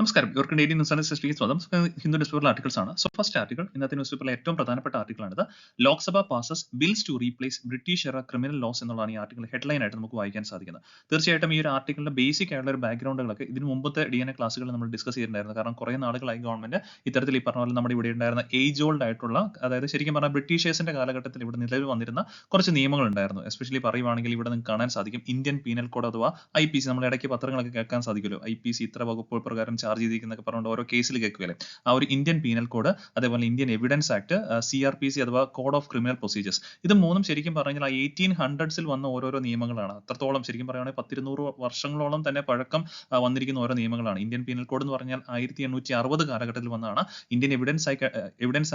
നമസ്കാരം. ഇവർക്ക് Indian news and സ്വാഗതം. ഹിന്ദു ന്യൂസ് പേപ്പറിലെ ആർട്ടിക്കിൾസ് ആണ്. സോ ഫസ്റ്റ് ആർട്ടിക്കിൾ ഇന്നത്തെ ന്യൂസ് പേപ്പറിലെ ഏറ്റവും പ്രധാനപ്പെട്ട ആർട്ടിക്കിൾ ആണിത്. Lok Sabha passes bills to replace British era criminal laws എന്നുള്ളതാണ് ഈ ആർട്ടിക്കിൾ ഹെഡ്ലൈൻ ആയിട്ട് നമുക്ക് വായിക്കാൻ സാധിക്കുന്നത്. തീർച്ചയായിട്ടും ഈ ഒരു ആർട്ടിക്കിളിന്റെ ബേസിക് ആയിട്ടുള്ള ഒരു ബാക്ക്ഗ്രൗണ്ടുകളൊക്കെ ഇതിന് മുമ്പത്തെ DNA ക്ലാസ്സുകളിൽ നമ്മൾ ഡിസ്കസ് ചെയ്തിട്ടുണ്ടായിരുന്നു. കാരണം കുറെ നാളുകളായി ഗവൺമെന്റ് ഇത്തരത്തിൽ ഈ പറഞ്ഞ പോലെ നമ്മുടെ ഇവിടെ ഉണ്ടായിരുന്ന ഏജ് ഓൾഡ് ആയിട്ടുള്ള, അതായത് ശരിക്കും പറഞ്ഞാൽ ബ്രിട്ടീഷേഴ്സിന്റെ കാലഘട്ടത്തിൽ ഇവിടെ നിലവിൽ വന്നിരുന്ന കുറച്ച് നിയമങ്ങൾ ഉണ്ടായിരുന്നു. എസ്പെഷ്യലി പറയുവാണെങ്കിൽ ഇവിടെ നിങ്ങൾക്ക് കാണാൻ സാധിക്കും ഇന്ത്യൻ പീനൽ കോഡ് അഥവാ IPC. നമ്മൾ ഇടയ്ക്ക് പത്രങ്ങളൊക്കെ കേൾക്കാൻ സാധിക്കുമല്ലോ, IPC ഇത്ര വകുപ്പുകൾ പ്രകാരം ചാർജ് ചെയ്തിരിക്കുന്നൊക്കെ പറഞ്ഞുകൊണ്ട് ഓരോ കേസിൽ കേൾക്കുകയല്ലേ. ആ ഒരു ഇന്ത്യൻ പീനൽ കോഡ്, അതേപോലെ ഇന്ത്യൻ എവിഡൻസ് ആക്ട്, CRPC അഥവാ കോഡ് ഓഫ് ക്രിമിനൽ പ്രൊസീജിയേഴ്സ്, ഇത് മൂന്നും ശരിക്കും പറഞ്ഞാൽ 1800s വന്ന ഓരോരോ നിയമങ്ങളാണ്. അത്രത്തോളം ശരിക്കും പറയുകയാണെങ്കിൽ 100-200 വർഷങ്ങളോളം തന്നെ പഴക്കം വന്നിരിക്കുന്ന ഓരോ നിയമങ്ങളാണ്. ഇന്ത്യൻ പീനൽ കോഡ് എന്ന് പറഞ്ഞാൽ 1860 കാലഘട്ടത്തിൽ വന്നതാണ്. ഇന്ത്യൻ എവിഡൻസ്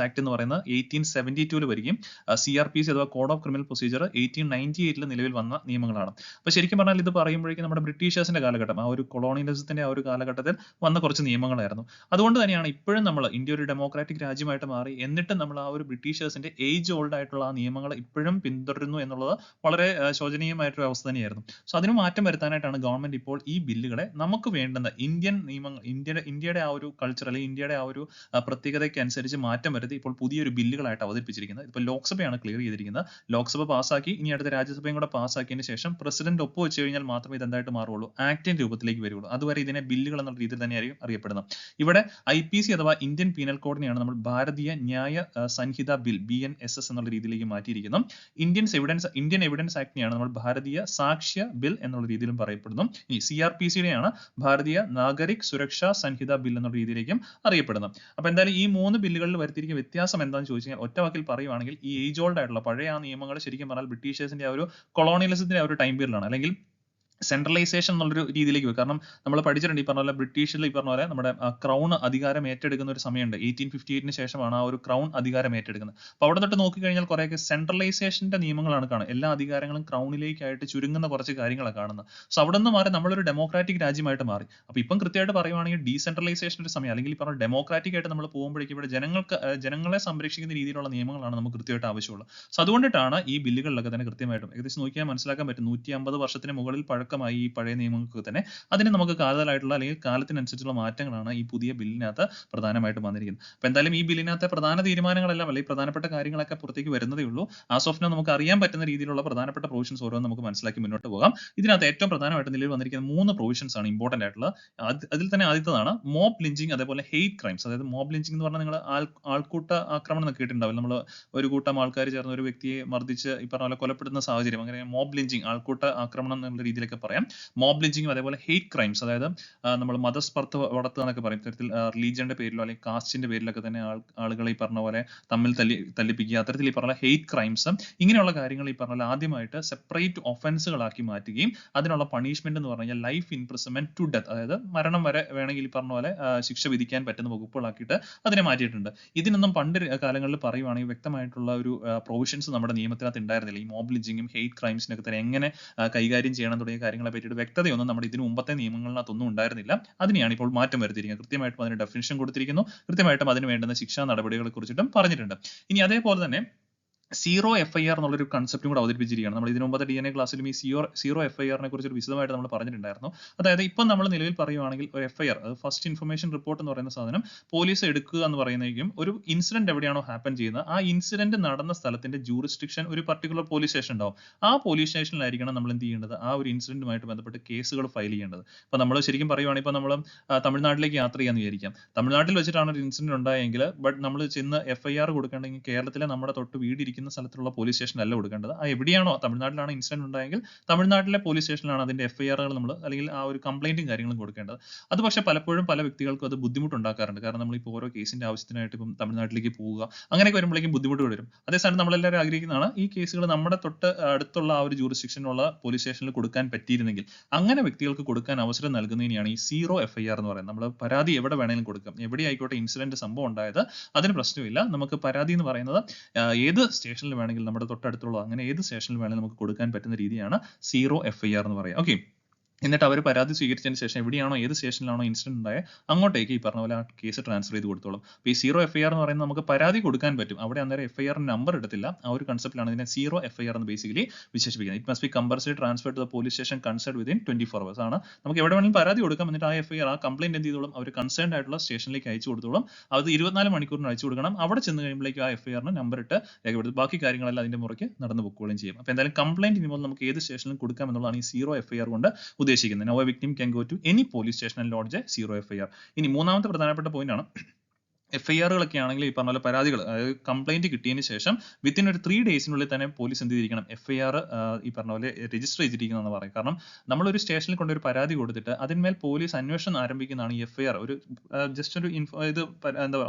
ആക്ട് എന്ന് പറയുന്നത് 1872 വരികയും CRPC അഥവാ കോഡ് ഓഫ് ക്രിമിനൽ പ്രൊസീജിയർ 1898 നിലവിൽ വന്ന നിയമങ്ങളാണ്. അപ്പൊ ശരിക്കും പറഞ്ഞാൽ ഇത് പറയുമ്പോഴേക്കും നമ്മുടെ ബ്രിട്ടീഷേഴ്സിന്റെ കാലഘട്ടം, ആ ഒരു കൊളോണിയലിസത്തിന്റെ ആ ഒരു കാലഘട്ടത്തിൽ വന്ന കുറച്ച് നിയമങ്ങളായിരുന്നു. അതുകൊണ്ട് തന്നെയാണ് ഇപ്പോഴും നമ്മൾ ഇന്ത്യ ഒരു ഡെമോക്രാറ്റിക് രാജ്യമായിട്ട് മാറി, എന്നിട്ട് നമ്മൾ ആ ഒരു ബ്രിട്ടീഷേഴ്സിന്റെ ഏജ് ഓൾഡ് ആയിട്ടുള്ള ആ നിയമങ്ങൾ ഇപ്പോഴും പിന്തുടരുന്നു എന്നുള്ളത് വളരെ ശോചനീയമായിട്ടൊരു അവസ്ഥ തന്നെയായിരുന്നു. സോ അതിന് മാറ്റം വരുത്താനായിട്ടാണ് ഗവൺമെന്റ് ഇപ്പോൾ ഈ ബില്ലുകളെ നമുക്ക് വേണ്ടുന്ന ഇന്ത്യൻ നിയമങ്ങൾ, ഇന്ത്യയുടെ ആ ഒരു കൾച്ചർ അല്ലെങ്കിൽ ഇന്ത്യയുടെ ആ ഒരു പ്രത്യേകതയ്ക്ക് അനുസരിച്ച് മാറ്റം വരുത്തി ഇപ്പോൾ പുതിയൊരു ബില്ലുകളായിട്ട് അവതരിപ്പിച്ചിരിക്കുന്നത്. ഇപ്പോൾ ലോക്സഭയാണ് ക്ലിയർ ചെയ്തിരിക്കുന്നത്. ലോക്സഭ പാസ്സാക്കി, ഇനി അടുത്ത രാജ്യസഭയും കൂടെ പാസ്സാക്കിയതിന് ശേഷം പ്രസിഡന്റ് ഒപ്പുവെച്ച് കഴിഞ്ഞാൽ മാത്രമേ ഇത് എന്തായിട്ട് മാറുള്ളൂ, ആക്ടിന്റെ രൂപത്തിലേക്ക് വരുള്ളൂ. അതുവരെ ഇതിനെ ബില്ലുകൾ എന്നുള്ള രീതിയിൽ തന്നെയായിരിക്കും അറിയപ്പെടുന്നത്. ഇവിടെ IPC അഥവാ ഇന്ത്യൻ പീനൽ കോഡിനെയാണ് നമ്മൾ ഭാരതീയ ന്യായ സംഹിത ബിൽ BNSS എന്നുള്ള രീതിയിലേക്ക് മാറ്റിയിരിക്കുന്നു. ഇന്ത്യൻ എവിഡൻസ് ആക്ടിനെയാണ് നമ്മൾ ഭാരതീയ സാക്ഷ്യ ബിൽ എന്നുള്ള രീതിയിലും പറയപ്പെടുന്നു. ഈ CRPCയുടെയാണ് ഭാരതീയ നാഗരിക് സുരക്ഷാ സംഹിത ബിൽ എന്നുള്ള രീതിയിലേക്കും അറിയപ്പെടുന്നത്. അപ്പൊ എന്തായാലും ഈ മൂന്ന് ബില്ലുകളിൽ വരുത്തിയിരിക്കുന്ന വ്യത്യാസം എന്താണെന്ന് ചോദിച്ചു കഴിഞ്ഞാൽ, ഒറ്റ വാക്കിൽ പറയുവാണെങ്കിൽ ഈ ഏജ് ഓൾഡ് ആയിട്ടുള്ള പഴയ ആ നിയമങ്ങൾ ശരിക്കും പറഞ്ഞാൽ ബ്രിട്ടീഷേഴ്സിന്റെ ആ ഒരു കൊളോണിയലിസത്തിന്റെ ആ ഒരു ടൈം പീരിയഡിലാണ്, അല്ലെങ്കിൽ സെൻട്രലൈസേഷൻ എന്നുള്ളൊരു രീതിയിലേക്ക് പോയി. കാരണം നമ്മൾ പഠിച്ചിട്ടുണ്ട് ഈ പറഞ്ഞ പോലെ ബ്രിട്ടീഷിൽ ഈ പറഞ്ഞ പോലെ നമ്മുടെ ക്രൗൺ അധികാരം ഏറ്റെടുക്കുന്ന ഒരു സമയമുണ്ട്. 1858 ശേഷമാണ് ആ ഒരു ക്രൗൺ അധികാരം ഏറ്റെടുക്കുന്നത്. അപ്പോൾ അവിടെ തൊട്ട് നോക്കിക്കഴിഞ്ഞാൽ കുറേയൊക്കെ സെൻട്രലൈസേഷന്റെ നിയമങ്ങളാണ് കാണുന്നത്. എല്ലാ അധികാരങ്ങളും ക്രൗണിലേക്കായിട്ട് ചുരുങ്ങുന്ന കുറച്ച് കാര്യങ്ങളാണ് കാണുന്നത്. സോ അവിടെ നിന്ന് മാറി നമ്മളൊരു ഡെമോക്രാറ്റിക് രാജ്യമായിട്ട് മാറി. അപ്പോൾ ഇപ്പം കൃത്യമായിട്ട് പറയുവാണെങ്കിൽ ഡീസെൻട്രലൈസേഷൻ ഒരു സമയം, അല്ലെങ്കിൽ ഈ പറഞ്ഞ ഡെമോക്രാറ്റിക് ആയിട്ട് നമ്മൾ പോകുമ്പോഴേക്കും ഇവിടെ ജനങ്ങളെ സംരക്ഷിക്കുന്ന രീതിയിലുള്ള നിയമങ്ങളാണ് നമുക്ക് കൃത്യമായിട്ട് ആവശ്യമുള്ളത്. സോ അതുകൊണ്ടിട്ടാണ് ഈ ബില്ലുകളിലൊക്കെ തന്നെ കൃത്യമായിട്ടും ഏകദേശം നോക്കിയാൽ മനസ്സിലാക്കാൻ പറ്റും 150 വർഷത്തിന് മുകളിൽ പഴക്കമായി ഈ പഴയ നിയമങ്ങൾക്ക് തന്നെ. അതിന് നമുക്ക് കാതലായിട്ടുള്ള അല്ലെങ്കിൽ കാലത്തിനനുസരിച്ചുള്ള മാറ്റങ്ങളാണ് ഈ പുതിയ ബില്ലിനകത്ത് പ്രധാനമായിട്ടും വന്നിരിക്കുന്നത്. അപ്പൊ എന്തായാലും ഈ ബില്ലിനകത്തെ പ്രധാന തീരുമാനങ്ങളെല്ലാം അല്ലെങ്കിൽ പ്രധാനപ്പെട്ട കാര്യങ്ങളൊക്കെ പുറത്തേക്ക് വരുന്നതേ ഉള്ളൂ. ആസ് ഓഫ് നൗ നമുക്ക് അറിയാൻ പറ്റുന്ന രീതിയിലുള്ള പ്രധാനപ്പെട്ട പ്രൊവിഷൻസ് ഓരോന്നും നമുക്ക് മനസ്സിലാക്കി മുന്നോട്ട് പോകാം. ഇതിനകത്ത് ഏറ്റവും പ്രധാനമായിട്ട് നിലവിൽ വന്നിരിക്കുന്ന 3 പ്രൊവിഷൻസ് ആണ് ഇമ്പോർട്ടന്റ് ആയിട്ടുള്ളത്. അതിൽ തന്നെ ആദ്യത്തേതാണ് മോബ് ലിഞ്ചിങ്, അതേപോലെ ഹെയ്റ്റ് ക്രൈംസ്. അതായത് മോബ് ലിഞ്ചിങ് എന്ന് പറഞ്ഞാൽ നിങ്ങൾ ആൾക്കൂട്ട ആക്രമണം എന്നൊക്കെ കേട്ടിട്ടുണ്ടാവില്ല. നമ്മൾ ഒരു കൂട്ടം ആൾക്കാർ ചേർന്ന് ഒരു വ്യക്തിയെ മർദ്ദിച്ച് ഈ പറഞ്ഞ പോലെ കൊലപ്പെടുത്തുന്ന സാഹചര്യം, അങ്ങനെ മോബ് ലിഞ്ചിങ്, ആൾക്കൂട്ട ആക്രമണം എന്നുള്ള രീതിയിലൊക്കെ പറയാം. മോബ് ലിഞ്ചിങ്ങും അതേപോലെ ഹെയ്റ്റ് ക്രൈംസ്, അതായത് നമ്മൾ മതസ്പർദ്ധ വളർത്തുക എന്നൊക്കെ പറയും. ഇത്തരത്തിൽ റിലീജിയന്റെ പേരിലോ അല്ലെങ്കിൽ കാസ്റ്റിന്റെ പേരിലൊക്കെ തന്നെ ആളുകളെ ഈ പറഞ്ഞ പോലെ തമ്മിൽ തല്ലിപ്പിക്കുക, അത്തരത്തിൽ ഈ പറഞ്ഞ ഹെയ്റ്റ് ക്രൈംസ്, ഇങ്ങനെയുള്ള കാര്യങ്ങൾ ഈ പറഞ്ഞ ആദ്യമായിട്ട് സെപ്പറേറ്റ് ഒഫൻസുകളാക്കി മാറ്റുകയും അതിനുള്ള പണിഷ്മെന്റ് എന്ന് പറഞ്ഞാൽ ലൈഫ് ഇംപ്രിസൺമെന്റ് ടു ഡെത്ത്, അതായത് മരണം വരെ വേണമെങ്കിൽ ഈ പറഞ്ഞ പോലെ ശിക്ഷ വിധിക്കാൻ പറ്റുന്ന വകുപ്പുകളാക്കിയിട്ട് അതിനെ മാറ്റിയിട്ടുണ്ട്. ഇതിനൊന്നും പണ്ട് കാലങ്ങളിൽ പറയുവാണെങ്കിൽ വ്യക്തമായിട്ടുള്ള ഒരു പ്രൊവിഷൻസ് നമ്മുടെ നിയമത്തിനകത്ത് ഉണ്ടായിരുന്നില്ല. ഈ മോബ് ലിഞ്ചിങ്ങും ഹെയ്റ്റ് ക്രൈംസിനൊക്കെ തന്നെ എങ്ങനെ കൈകാര്യം ചെയ്യണം തുടങ്ങിയ കാര്യങ്ങളെ പറ്റിയിട്ട് വ്യക്തതയൊന്നും നമ്മുടെ ഇതിനു മുമ്പത്തെ നിയമങ്ങളിനകത്തൊന്നും ഉണ്ടായിരുന്നില്ല. അതിനെയാണ് ഇപ്പോൾ മാറ്റം വരുത്തിയിരിക്കുന്നത്. കൃത്യമായിട്ടും അതിന് ഡെഫിനിഷൻ കൊടുത്തിരിക്കുന്നു. കൃത്യമായിട്ടും അതിന് വേണ്ടുന്ന ശിക്ഷാ നടപടികളെ കുറിച്ചിട്ടും പറഞ്ഞിട്ടുണ്ട്. ഇനി അതേപോലെ തന്നെ സീറോ FIR എന്നുള്ളൊരു കൺസെപ്റ്റും കൂടെ അവതരിപ്പിച്ചിരിക്കുകയാണ്. നമ്മൾ ഇതിനു മുമ്പത്തെ DNA ക്ലാസ്സിലും ഈ സീറോ FIR കുറിച്ച് വിശദമായിട്ട് നമ്മൾ പറഞ്ഞിട്ടുണ്ടായിരുന്നു. അതായത് ഇപ്പം നമ്മൾ നിലവിൽ പറയുവാണെങ്കിൽ ഒരു FIR, അത് ഫസ്റ്റ് ഇൻഫർമേഷൻ റിപ്പോർട്ട് എന്ന് പറയുന്ന സാധനം പോലീസ് എടുക്കുക എന്ന് പറയുന്നതെങ്കിലും ഒരു ഇൻസിഡന്റ് എവിടെയാണോ ഹാപ്പൻ ചെയ്യുന്നത് ആ ഇൻസിഡന്റ് നടന്ന സ്ഥലത്തിന്റെ ജൂറിസ്ഡിക്ഷൻ ഒരു പർട്ടിക്കുലർ പോലീസ് സ്റ്റേഷൻ ഉണ്ടാവും. ആ പോലീസ് സ്റ്റേഷനിലായിരിക്കണം നമ്മൾ എന്ത് ചെയ്യേണ്ടത്, ആ ഒരു ഇൻസിഡന്റുമായിട്ട് ബന്ധപ്പെട്ട് കേസുകൾ ഫയൽ ചെയ്യേണ്ടത്. ഇപ്പൊ നമ്മൾ ശരിക്കും പറയുവാണെങ്കിൽ ഇപ്പൊ നമ്മൾ തമിഴ്നാട്ടിലേക്ക് യാത്ര ചെയ്യാന്ന് വിചാരിക്കാം. തമിഴ്നാട്ടിൽ വെച്ചിട്ടാണ് ഒരു ഇൻസിഡന്റ് ഉണ്ടായെങ്കിൽ ബട്ട് നമ്മൾ ചെന്ന് FIR കൊടുക്കേണ്ടെങ്കിൽ കേരളത്തിലെ നമ്മുടെ തൊട്ട് വീടിരിക്കുന്ന സ്ഥലത്തുള്ള പോലീസ് സ്റ്റേഷനിലല്ല കൊടുക്കേണ്ടത്. ആ എവിടെയാണോ, തമിഴ്നാട്ടിലാണ് ഇൻസിഡന്റ് ഉണ്ടായെങ്കിൽ തമിഴ്നാട്ടിലെ പോലീസ് സ്റ്റേഷനിലാണ് അതിന്റെ FIRകൾ നമ്മൾ അല്ലെങ്കിൽ ആ ഒരു കംപ്ലൈന്റും കാര്യങ്ങളും കൊടുക്കേണ്ടത്. അത് പക്ഷേ പലപ്പോഴും പല വ്യക്തികൾക്കും അത് ബുദ്ധിമുട്ടുണ്ടാക്കാറുണ്ട്. കാരണം നമ്മളിപ്പോൾ ഓരോ കേസിന്റെ ആവശ്യത്തിനായിട്ട് ഇപ്പം തമിഴ്നാട്ടിലേക്ക് പോവുക അങ്ങനെയൊക്കെ വരുമ്പോഴേക്കും ബുദ്ധിമുട്ട് വരും. അതേസമയം നമ്മളെല്ലാവരും ആഗ്രഹിക്കുന്നതാണ് ഈ കേസുകൾ നമ്മുടെ തൊട്ട് അടുത്തുള്ള ആ ഒരു ജൂറിസ്ഡിക്ഷനുള്ള പോലീസ് സ്റ്റേഷനിൽ കൊടുക്കാൻ പറ്റിയിരുന്നെങ്കിൽ. അങ്ങനെ വ്യക്തികൾക്ക് കൊടുക്കാൻ അവസരം നൽകുന്നതിനെയാണ് ഈ സീറോ FIR എന്ന് പറയുന്നത്. നമ്മൾ പരാതി എവിടെ വേണമെങ്കിലും കൊടുക്കാം, എവിടെ ആയിക്കോട്ടെ ഇൻസിഡന്റ് സംഭവം ഉണ്ടായത്, അതിന് പ്രശ്നമില്ല. നമുക്ക് പരാതി എന്ന് പറയുന്നത് ഏത് സ്റ്റേഷനിൽ വേണമെങ്കിൽ നമ്മുടെ തൊട്ടടുത്തുള്ള അങ്ങനെ ഏത് സ്റ്റേഷനിൽ വേണമെങ്കിലും നമുക്ക് കൊടുക്കാൻ പറ്റുന്ന രീതിയാണ് സീറോ FIR എന്ന് പറയുക. ഓക്കെ, എന്നിട്ട് അവർ പരാതി സ്വീകരിച്ചതിന് ശേഷം എവിടെയാണോ ഏത് സ്റ്റേഷനിലാണോ ഇൻസിഡന്റ് ഉണ്ടായത് അങ്ങോട്ടേക്ക് ഈ പറഞ്ഞ പോലെ ആ കേസ് ട്രാൻസ്ഫർ ചെയ്ത് കൊടുത്തോളും. അപ്പോൾ ഈ സീറോ FIR എന്ന് പറയുന്നത് നമുക്ക് പരാതി കൊടുക്കാൻ പറ്റും. അവിടെ അന്നേരം FIR നമ്പർ എടുത്തില്ല. ആ ഒരു കൺസെപ്റ്റിലാണ് ഇതിനെ സീറോ FIR എന്ന് ബേസിക്കലി വിശേഷിപ്പിക്കുന്നത്. It must be compulsory transfer to the police station concerned within 24 hours ആണ്. നമുക്ക് എവിടെ വേണമെങ്കിലും പരാതി കൊടുക്കാം. എന്നിട്ട് ആ FIR ആ കംപ്ലൈന്റ് എന്ത് ചെയ്തോളും അവർ കൺസേൺഡ് ആയിട്ടുള്ള സ്റ്റേഷനിലേക്ക് അയച്ചു കൊടുത്തോളും. അത് 24 മണിക്കൂറിന് അയച്ചു കൊടുക്കണം. അവിടെ ചെന്ന് കഴിയുമ്പോഴേക്കും ആ FIR നമ്പർ ഇട്ട് രേഖപ്പെടുത്തും. ബാക്കി കാര്യങ്ങളെല്ലാം അതിന്റെ മുറയ്ക്ക് നടന്നു പൊക്കുകയും ചെയ്യും. അപ്പോൾ എന്തായാലും കംപ്ലൈന്റ് ഇനിമോൾ നമുക്ക് ഏത് സ്റ്റേഷനിലും കൊടുക്കാം എന്നുള്ളതാണ് ഈ സീറോ FIR കൊണ്ട് ഉദ്ദേശിക്കുന്നത്. No victim can go to any police station and lodge a zero FIR. ഇനി മൂന്നാമത്തെ പ്രധാനപ്പെട്ട പോയിന്റ് ആണ് FIR-കളൊക്കെ ആണെങ്കിൽ ഈ പറഞ്ഞ പോലെ പരാതികൾ അതായത് കംപ്ലൈന്റ് കിട്ടിയതിന് ശേഷം വിത്തിൻ ഒരു 3 ഡേയ്സിനുള്ളിൽ തന്നെ പോലീസ് എന്ത് ചെയ്തിരിക്കണം FIR ഈ പറഞ്ഞ പോലെ രജിസ്റ്റർ ചെയ്തിരിക്കുന്നതെന്ന് പറയും. കാരണം നമ്മളൊരു സ്റ്റേഷനിൽ കൊണ്ടൊരു പരാതി കൊടുത്തിട്ട് അതിന്മേൽ പോലീസ് അന്വേഷണം ആരംഭിക്കുന്നതാണ് ഈ FIR. ഒരു ജസ്റ്റ് ഒരു ഇത് എന്താ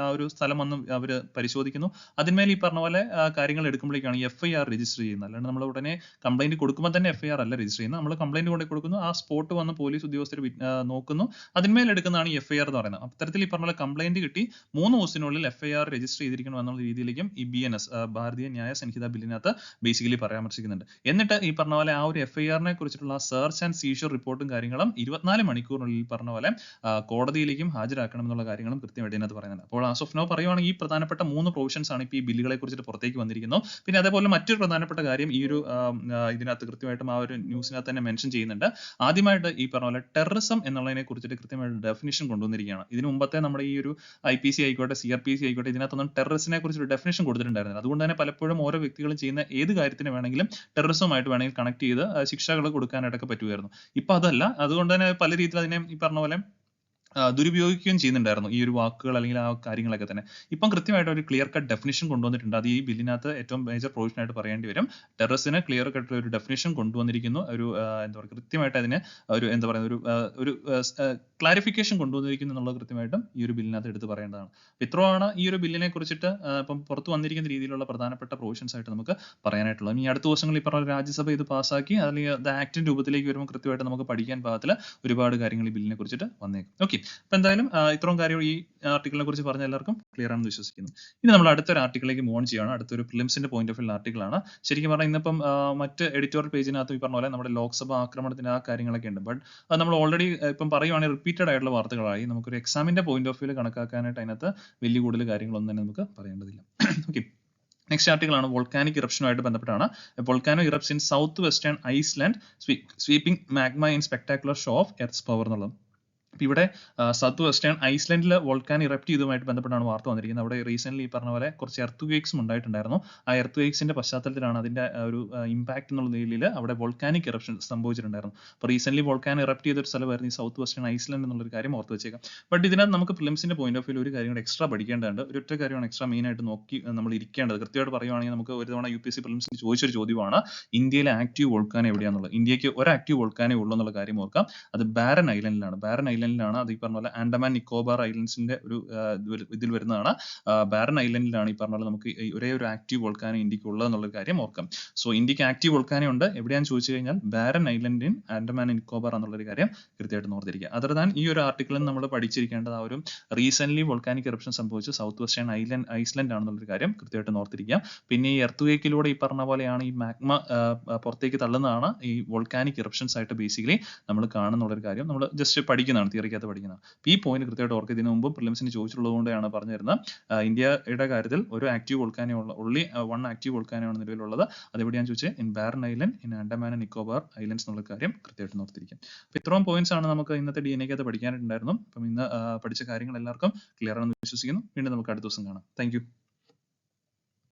ആ ഒരു സ്ഥലം വന്ന് അവർ പരിശോധിക്കുന്നു. അതിന്മേൽ ഈ പറഞ്ഞ പോലെ കാര്യങ്ങൾ എടുക്കുമ്പോഴേക്കാണ് ഈ FIR രജിസ്റ്റർ ചെയ്യുന്നത്. അല്ലാണ്ട് നമ്മൾ ഉടനെ കംപ്ലൈന്റ് കൊടുക്കുമ്പോൾ തന്നെ FIR അല്ല രജിസ്റ്റർ ചെയ്യുന്നത്. നമ്മൾ കംപ്ലൈന്റ് കൊണ്ട് കൊടുക്കുന്നു, ആ സ്പോട്ട് വന്ന് പോലീസ് ഉദ്യോഗസ്ഥർ നോക്കുന്നു, അതിന്മേൽ എടുക്കുന്നതാണ് ഈ FIR എന്ന് പറയുന്നത്. അത്തരത്തിൽ ഈ പറഞ്ഞ പോലെ കംപ്ലൈന്റ് കിട്ടി 3 ദിവസത്തിനുള്ളിൽ FIR രജിസ്റ്റർ ചെയ്തിരിക്കണം എന്നുള്ള രീതിയിലേക്കും ഈ BNS ഭാരതീയ ന്യായ സംഹിത ബില്ലിനകത്ത് ബേസിക്കലി പരാമർശിക്കുന്നുണ്ട്. എന്നിട്ട് ഈ പറഞ്ഞ പോലെ ആ ഒരു FIR-നെ കുറിച്ചിട്ടുള്ള സെർച്ച് ആൻഡ് സീഷർ റിപ്പോർട്ടും കാര്യങ്ങളും 24 മണിക്കൂറിനുള്ളിൽ പറഞ്ഞ പോലെ കോടതിയിലേക്കും ഹാജരാക്കണം എന്നുള്ള കാര്യങ്ങളും കൃത്യമായിട്ട് ഇതിനകത്ത് പറയുന്നുണ്ട്. അപ്പോൾ ആസ് ഓഫ് നോ പറയുവാണെങ്കിൽ ഈ പ്രധാനപ്പെട്ട 3 പ്രൊവിഷൻസ് ആണ് ഇപ്പോൾ ഈ ബില്ലുകളെ കുറിച്ചിട്ട് പുറത്തേക്ക് വന്നിരിക്കുന്നു. പിന്നെ അതേപോലെ മറ്റൊരു പ്രധാനപ്പെട്ട കാര്യം ഈ ഒരു ഇതിനകത്ത് കൃത്യമായിട്ടും ആ ഒരു ന്യൂസിനകത്ത് തന്നെ മെൻഷൻ ചെയ്യുന്നുണ്ട്. ആദ്യമായിട്ട് ഈ പറഞ്ഞ പോലെ ടെററിസം എന്നുള്ളതിനെ കുറിച്ചിട്ട് കൃത്യമായിട്ട് ഡെഫിനിഷൻ കൊണ്ടുവന്നിരിക്കുകയാണ്. ഇതിനു മുമ്പത്തെ നമ്മുടെ ഈ ഒരു IPC ആയിക്കോട്ടെ CRPC ആയിക്കോട്ടെ ഇതിനകത്തൊന്നും ടെററിസ്റ്റിനെ കുറിച്ച് ഒരു ഡെഫിനിഷൻ കൊടുത്തിട്ടുണ്ടായിരുന്നില്ല. അതുകൊണ്ട് തന്നെ പലപ്പോഴും ഓരോ വ്യക്തികളും ചെയ്യുന്ന ഏത് കാര്യത്തിന് വേണമെങ്കിലും ടെററിസവുമായിട്ട് വേണമെങ്കിൽ കണക്ട് ചെയ്ത് ശിക്ഷകൾ കൊടുക്കാനായിട്ടൊക്കെ പറ്റുമായിരുന്നു. ഇപ്പൊ അതല്ല. അതുകൊണ്ട് തന്നെ പല രീതിയിൽ അതിനെ ഈ പറഞ്ഞ പോലെ ദുരുപയോഗിക്കുകയും ചെയ്യുന്നുണ്ടായിരുന്നു ഈ ഒരു വാക്കുകൾ അല്ലെങ്കിൽ ആ കാര്യങ്ങളൊക്കെ തന്നെ. ഇപ്പം കൃത്യമായിട്ട് ഒരു ക്ലിയർ കട്ട് ഡെഫിനിഷൻ കൊണ്ടുവന്നിട്ടുണ്ട്. അത് ഈ ബില്ലിനകത്ത് ഏറ്റവും മേജർ പ്രൊവിഷൻ ആയിട്ട് പറയേണ്ടി വരും. ടെററിസിന് ക്ലിയർ കട്ട് ഒരു ഡെഫിനിഷൻ കൊണ്ടുവന്നിരിക്കുന്നു. ഒരു എന്താ പറയുക കൃത്യമായിട്ട് അതിന് ഒരു എന്താ പറയുക ഒരു ക്ലാരിഫിക്കേഷൻ കൊണ്ടുവന്നിരിക്കുന്നു എന്നുള്ളത് കൃത്യമായിട്ടും ഈ ഒരു ബില്ലിനകത്ത് എടുത്ത് പറയേണ്ടതാണ്. ഇത്രയാണ് ഈ ഒരു ബില്ലിനെ കുറിച്ചിട്ട് ഇപ്പം പുറത്തു വന്നിരിക്കുന്ന രീതിയിലുള്ള പ്രധാനപ്പെട്ട പ്രൊവിഷൻസ് ആയിട്ട് നമുക്ക് പറയാനായിട്ടുള്ളത്. ഇനി അടുത്ത ദിവസങ്ങളിൽ ഈ പറഞ്ഞ രാജ്യസഭ ഇത് പാസ്സാക്കി അല്ലെങ്കിൽ അത് ആക്ടിന്റെ രൂപത്തിലേക്ക് വരുമ്പോൾ കൃത്യമായിട്ട് നമുക്ക് പഠിക്കാൻ പാകത്തിൽ ഒരുപാട് കാര്യങ്ങൾ ഈ ബില്ലിനെ കുറിച്ചിട്ട് വന്നേക്കും. ഓക്കെ, അപ്പൊ എന്തായാലും ഇത്രയും കാര്യം ഈ ആർട്ടിക്കിളിനെ കുറിച്ച് പറഞ്ഞ എല്ലാവർക്കും ക്ലിയർ ആണെന്ന് വിശ്വസിക്കുന്നു. ഇനി നമ്മൾ അടുത്തൊരു ആർട്ടിക്കിളിലേക്ക് മൂവ് ഓൺ ചെയ്യുകയാണ്. അടുത്തൊരു പ്രിലിംസിന്റെ പോയിന്റ് ഓഫ് വ്യൂ ആർട്ടിക്കിൾ ആണ്. ശരിക്കും പറഞ്ഞാൽ ഇന്നിപ്പം മറ്റ് എഡിറ്റോറിയൽ പേജിനകത്ത് ഈ പറഞ്ഞ പോലെ നമ്മുടെ ലോക്സഭ ആക്രമണത്തിന്റെ ആ കാര്യങ്ങളൊക്കെ ഉണ്ട്. ബട്ട് അത് നമ്മൾ ഓൾറെഡി ഇപ്പം പറയുവാണെങ്കിൽ റിപ്പീറ്റഡ് ആയിട്ടുള്ള വാർത്തകളായി. നമുക്കൊരു എക്സാമിന്റെ പോയിന്റ് ഓഫ് വ്യൂ കണക്കാക്കാനായിട്ട് അതിനകത്ത് വലിയ കൂടുതൽ കാര്യങ്ങളൊന്നും തന്നെ നമുക്ക് പറയേണ്ടതില്ല. ഓക്കെ, നെക്സ്റ്റ് ആർട്ടിക്കിൾ ആണ് വോൾക്കാനിക് ഇറപ്ഷനുമായിട്ട് ബന്ധപ്പെട്ടാണ്. Volcano erupts in south western Iceland sweeping magma in spectacular show of earth's power എന്നുള്ളത്. ഇവിടെ സൗത്ത് വെസ്റ്റേൺ ഐസ്ലൻഡിൽ വോൾക്കാൻ ഇറപ്റ്റ് ചെയ്തതുമായിട്ട് ബന്ധപ്പെട്ടാണ് വാർത്ത വന്നിരിക്കുന്നത്. അവിടെ റീസെന്റ് ഈ പറഞ്ഞ പോലെ കുറച്ച് എർത്ത് വേക്സും ഉണ്ടായിട്ടുണ്ടായിരുന്നു. ആ എർത്ത് വേക്സിന്റെ പശ്ചാത്തലത്തിലാണ് അതിന്റെ ഒരു ഇമ്പാക്ട് എന്നുള്ള നിലയിൽ അവിടെ വോൾക്കാനിക് ഇറപ്ഷൻ സംഭവിച്ചിട്ടുണ്ടായിരുന്നു. അപ്പോൾ റീസെന്റ് വോൾക്കാൻ ഇറപ്റ്റ് ചെയ്ത ഒരു സ്ഥലമായിരുന്നു ഈ സൗത്ത് വെസ്റ്റേൺ ഐസ്ലൻഡ് എന്നുള്ളൊരു കാര്യം ഓർത്ത് വെച്ചേക്കാം. ബട്ട് ഇതിനകത്ത് നമുക്ക് പ്രിലിംസിന്റെ പോയിന്റ് ഓഫ് വ്യൂ ഒരു കാര്യം കൂടെ എക്സ്ട്രാ പഠിക്കേണ്ടതുണ്ട്. ഒരൊറ്റ കാര്യമാണ് എക്സ്ട്രാ മെയിൻ ആയിട്ട് നോക്കി നമ്മൾ ഇരിക്കേണ്ടത്. കൃത്യമായിട്ട് പറയുവാണെങ്കിൽ നമുക്ക് ഒരു തവണ UPSC പ്രിലിംസിന് ചോദിച്ചൊരു ചോദ്യമാണ് ഇന്ത്യയിലെ ആക്റ്റീവ് വോൾക്കാൻ എവിടെയാണെന്നുള്ളത്. ഇന്ത്യക്ക് ഒരു ആക്റ്റീവ് വോൾക്കാനേ ഉള്ളൂ എന്നുള്ള കാര്യം ഓർക്കാം. അത് ബാരൻ ഐലൻഡിലാണ്. അത് ഈ പറഞ്ഞ പോലെ ആൻഡമാൻ നിക്കോബാർ ഐലൻഡ്സിന്റെ ഒരു ഇതിൽ വരുന്നതാണ്. ബാരൻ ഐലൻഡിലാണ് ഈ പറഞ്ഞ പോലെ നമുക്ക് ഒരേ ഒരു ആക്റ്റീവ് വോൾക്കാനോ ഇന്ത്യക്ക് ഉള്ളതെന്നുള്ള കാര്യം ഓർക്കാം. സോ ഇന്ത്യക്ക് ആക്റ്റീവ് വോൾക്കാനോ ഉണ്ട്. എവിടെയാണെന്ന് ചോദിച്ചു കഴിഞ്ഞാൽ Barren Island in Andaman Nicobar എന്നുള്ളൊരു കാര്യം കൃത്യമായിട്ട് ഓർത്തിരിക്കുക. അതർ ദാൻ ഈ ഒരു ആർട്ടിക്കിളിൽ നമ്മൾ പഠിച്ചിരിക്കേണ്ടത് ആ ഒരു റീസെന്റ് വോൾക്കാനിക് ഇറപ്ഷൻ സംഭവിച്ച സൗത്ത് വെസ്റ്റേൺ ഐസ്ലൻഡ് ആണെന്നുള്ളൊരു കാര്യം കൃത്യമായിട്ട് ഓർത്തിരിക്കുക. പിന്നെ ഈ എർത്ത് വേക്കിലൂടെ ഈ പറഞ്ഞ പോലെയാണ് ഈ മാഗ്മ പുറത്തേക്ക് തള്ളുന്നതാണ് ഈ വോൾക്കാനിക് ഇറപ്ഷൻസ് ആയിട്ട് ബേസിക്കലി നമ്മൾ കാണുന്നുള്ളൊരു കാര്യം നമ്മൾ ജസ്റ്റ് പഠിക്കുന്നതാണ്, തിയറിക്കകത്ത് പഠിക്കുന്നത്. ഈ പോയിന്റ് കൃത്യമായിട്ട് ഓർക്കുക. ഇതിനു മുമ്പ് പ്രിലിംസിന് ചോദിച്ചിട്ടുള്ളത് കൊണ്ടാണ് പറഞ്ഞു തരുന്നത്. ഇന്ത്യയുടെ കാര്യത്തിൽ ഒരു ആക്റ്റീവ് വോൾക്കാനോ ഉള്ള ഓൺലി വൺ ആക്റ്റീവ് വോൾക്കാനോ ആണ് നിലവിലുള്ളത്. അതെവിടെയാണെന്ന് ചോദിച്ചാൽ in Barren Island in Andaman and Nicobar Islands എന്നുള്ള കാര്യം കൃത്യമായിട്ട് ഓർത്തിരിക്കും. അപ്പോൾ ഇത്രയും പോയിന്റ്സ് ആണ് നമുക്ക് ഇന്നത്തെ DNA-ക്കകത്ത് പഠിക്കാനായിട്ടുണ്ടായിരുന്നു. അപ്പം ഇന്ന് പഠിച്ച കാര്യങ്ങൾ എല്ലാവർക്കും ക്ലിയർ ആണെന്ന് വിശ്വസിക്കുന്നു. വീണ്ടും നമുക്ക് അടുത്ത ദിവസം കാണാം. Thank you.